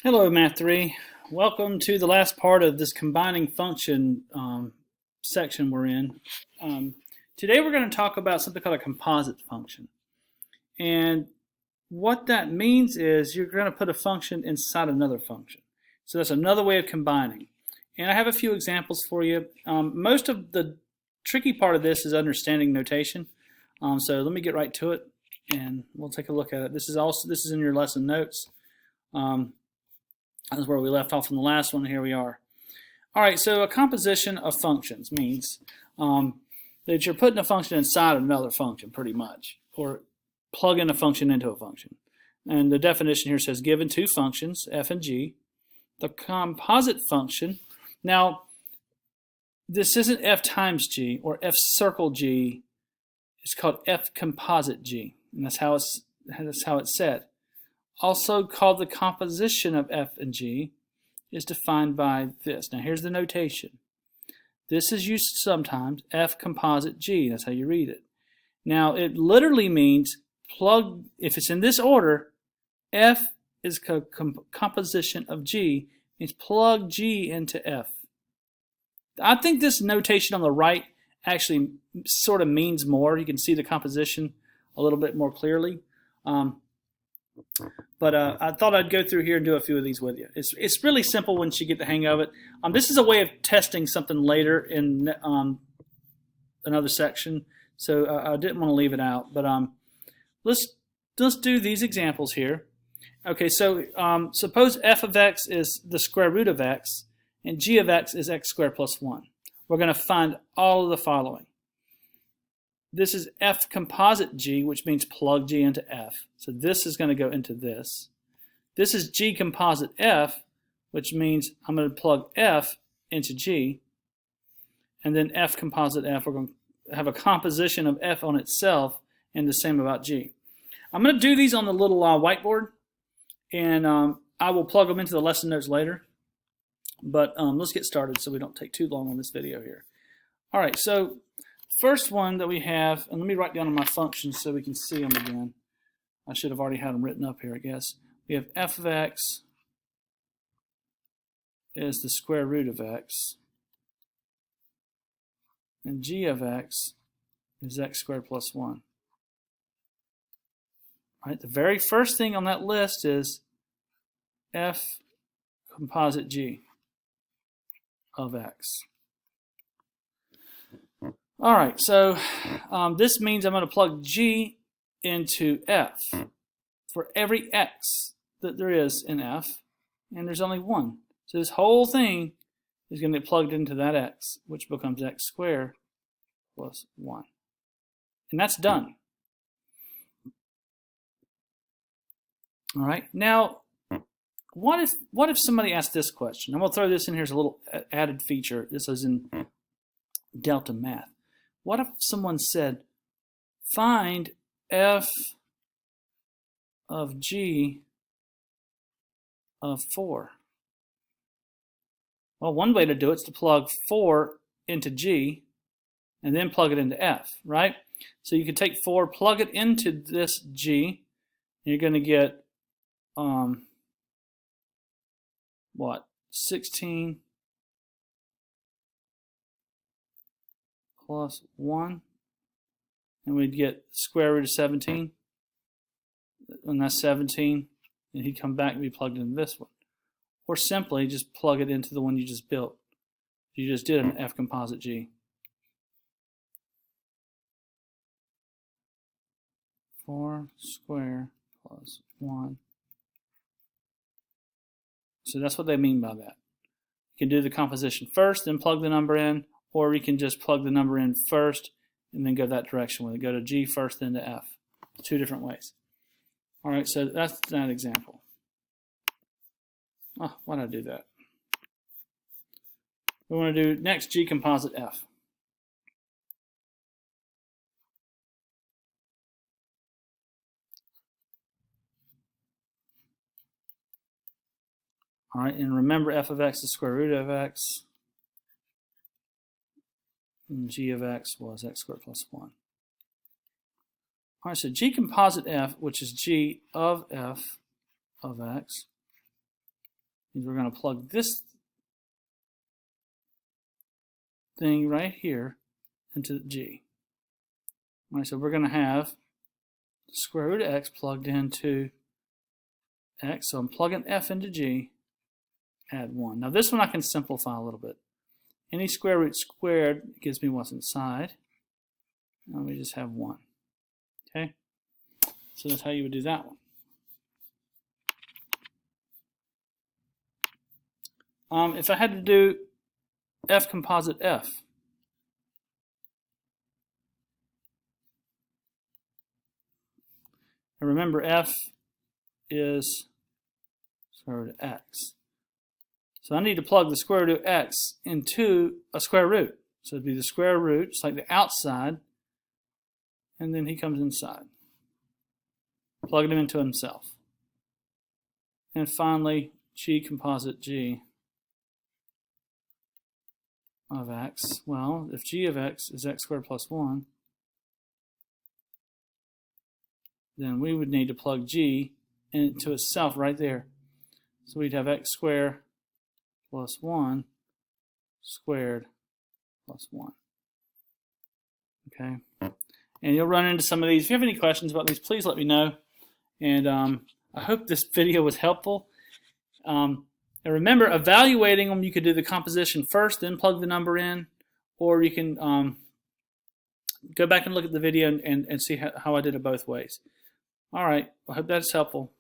Hello, Math 3. Welcome to the last part of this combining function section we're in. Today we're going to talk about something called a composite function. And what that means is you're going to put a function inside another function. So that's another way of combining. And I have a few examples for you. Most of the tricky part of this is understanding notation. So let me get right to it and we'll take a look at it. This is in your lesson notes. That's where we left off in the last one. Here we are. All right, so a composition of functions means that you're putting a function inside another function, pretty much, or plugging a function into a function. And the definition here says given two functions, f and g, the composite function. Now, this isn't f times g or f circle g. It's called f composite g, and that's how it's said. Also called the composition of f and g, is defined by this. Now here's the notation. This is used sometimes, f composite g, that's how you read it. Now it literally means plug, if it's in this order, f is composition of g, means plug g into f. I think this notation on the right actually sort of means more. You can see the composition a little bit more clearly. But I thought I'd go through here and do a few of these with you. It's really simple once you get the hang of it. This is a way of testing something later in another section, so I didn't want to leave it out. But let's do these examples here. Okay, so suppose f of x is the square root of x, and g of x is x squared plus 1. We're going to find all of the following. This is f composite g, which means plug g into f. So this is going to go into this. This is g composite f, which means I'm going to plug f into g. And then f composite f, we're going to have a composition of f on itself, and the same about g. I'm going to do these on the little whiteboard, and I will plug them into the lesson notes later. But let's get started so we don't take too long on this video here. All right, so first one that we have, and let me write down on my functions so we can see them again. I should have already had them written up here, I guess. We have f of x is the square root of x, and g of x is x squared plus 1. All right, the very first thing on that list is f composite g of x. All right, so this means I'm going to plug g into f for every x that there is in f, and there's only one. So this whole thing is going to get plugged into that x, which becomes x squared plus 1. And that's done. All right, now what if somebody asked this question? I'm going to throw this in here as a little added feature. This is in Delta Math. What if someone said, find f of g of 4? Well, one way to do it is to plug 4 into g and then plug it into f, right? So you could take 4, plug it into this g, and you're going to get, what, 16 plus 1, and we'd get square root of 17, and that's 17, and he'd come back and be plugged into this one. Or simply just plug it into the one you just built. You just did an f composite g. 4 squared plus 1. So that's what they mean by that. You can do the composition first, then plug the number in, or you can just plug the number in first and then go that direction with it. Go to G first, then to F. Two different ways. All right, so that's that example. Oh, why did I do that? We want to do next G composite F. All right, and remember f of x is square root of x. And g of x was x squared plus 1. All right, so G composite f, which is G of f of x, is we're going to plug this thing right here into G. All right, so we're going to have the square root of x plugged into x. So I'm plugging f into G, add 1. Now this one I can simplify a little bit. Any square root squared gives me what's inside. Now we just have 1. Okay? So that's how you would do that one. If I had to do f composite f, and remember f is square root of x. So I need to plug the square root of x into a square root. So it'd be the square root, it's like the outside, and then he comes inside. Plug him into himself. And finally, G composite G of x. Well, if G of x is x squared plus 1, then we would need to plug G into itself right there. So we'd have x squared plus 1 squared plus 1. Okay? And you'll run into some of these. If you have any questions about these, please let me know. And I hope this video was helpful. And remember, evaluating them, you could do the composition first, then plug the number in, or you can go back and look at the video and see how I did it both ways. All right, I hope that's helpful.